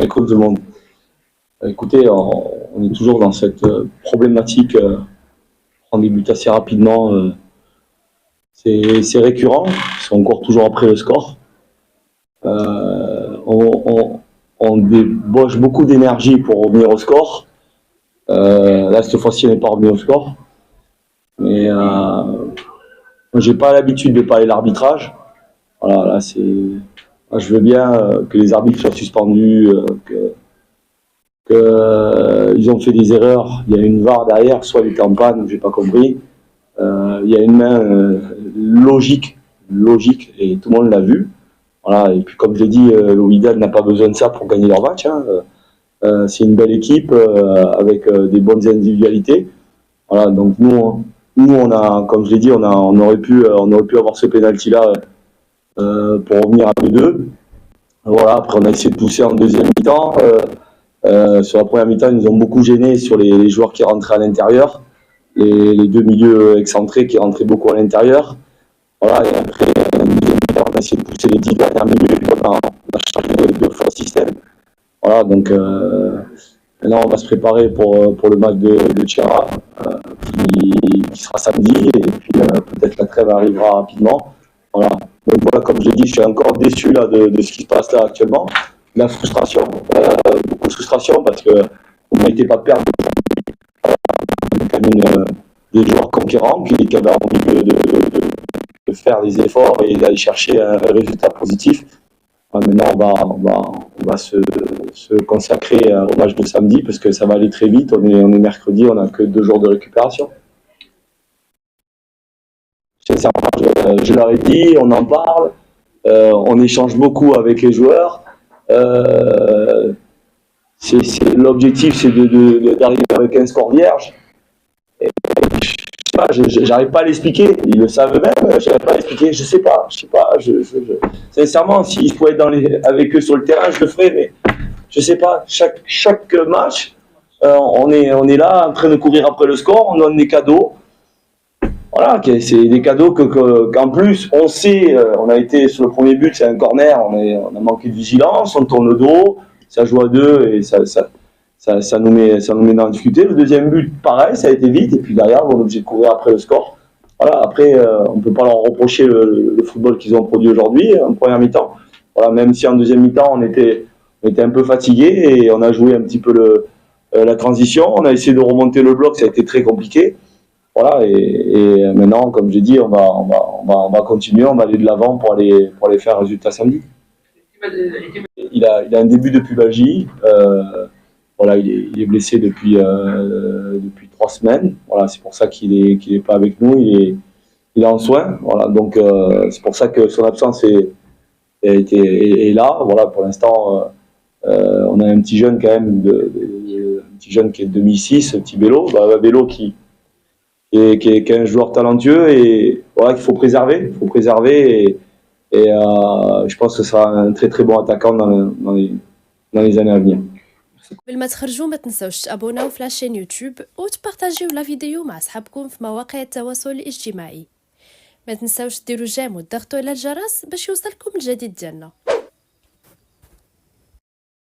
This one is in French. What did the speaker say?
écoute tout le monde. Écoutez, on est toujours dans cette problématique. On débute assez rapidement. C'est récurrent. On court toujours après le score. On débauche beaucoup d'énergie pour revenir au score. Là, cette fois-ci, on n'est pas revenu au score. Mais j'ai pas l'habitude de parler de l'arbitrage. Voilà, là, je veux bien que les arbitres soient suspendus, ils ont fait des erreurs. Il y a une VAR derrière, soit il était en panne, j'ai pas compris. Il y a une main logique, et tout le monde l'a vu. Voilà, et puis comme je l'ai dit, le Wydad n'a pas besoin de ça pour gagner leur match. Hein. C'est une belle équipe avec des bonnes individualités. Voilà, donc nous on a, comme je l'ai dit, on aurait pu avoir ce penalty là pour revenir à 2-2. Voilà, après on a essayé de pousser en deuxième mi-temps. Sur la première mi-temps, ils nous ont beaucoup gênés sur les joueurs qui rentraient à l'intérieur, les deux milieux excentrés qui rentraient beaucoup à l'intérieur. Voilà, et après, on a essayé de pousser les 10 dernières minutes, on a changé deux fois le système. Voilà, donc maintenant on va se préparer pour le match de Tchara, qui sera samedi, et puis peut-être la trêve arrivera rapidement. Voilà. Donc voilà, comme je l'ai dit, je suis encore déçu là, de ce qui se passe là actuellement. La frustration, beaucoup de frustration parce qu'on n'a été pas perdre des joueurs conquérants qui avaient envie de faire des efforts et d'aller chercher un résultat positif. Maintenant, on va se consacrer au match de samedi parce que ça va aller très vite. On est mercredi, on n'a que 2 jours de récupération. Sincèrement, je leur ai dit, on en parle, on échange beaucoup avec les joueurs. L'objectif, c'est d'arriver avec un score vierge. Et, j'arrive pas à l'expliquer. Ils le savent eux-mêmes. J'arrive pas à l'expliquer. Je sais pas. Sincèrement, si je pouvais être avec eux sur le terrain, je le ferais. Mais je sais pas. Chaque match, on est là en train de courir après le score. On donne des cadeaux. Voilà, c'est des cadeaux qu'en plus, on sait. On a été sur le premier but, c'est un corner. On a manqué de vigilance. On tourne le dos. Ça joue à 2 et ça nous met dans la difficulté. Le deuxième but, pareil, ça a été vite. Et puis derrière, on est obligé de courir après le score. Voilà, après, on ne peut pas leur reprocher le football qu'ils ont produit aujourd'hui, en première mi-temps. Voilà, même si en deuxième mi-temps, on était un peu fatigué et on a joué un petit peu la transition. On a essayé de remonter le bloc, ça a été très compliqué. Voilà, et maintenant, comme j'ai dit, on va continuer, on va aller de l'avant pour aller faire un résultat samedi. Il a un début de pubalgie. Voilà, il est blessé depuis 3 semaines. Voilà, c'est pour ça qu'il est pas avec nous. Il est en soins. Voilà, donc c'est pour ça que son absence est là. Voilà, pour l'instant, on a un petit jeune quand même, un petit jeune qui est de 2006, un petit Bello, Bello qui est un joueur talentueux et voilà qu'il faut préserver. Et je pense que ce sera un très très bon attaquant dans les années à venir. قبل ما تخرجوا ما تنسوش تابوناو في لاشين يوتيوب وتبارطاجيو لا فيديو مع صحابكم في مواقع التواصل الاجتماعي. ما تنسوش ديروا جيم وتضغطوا على الجرس باش يوصلكم الجديد ديالنا.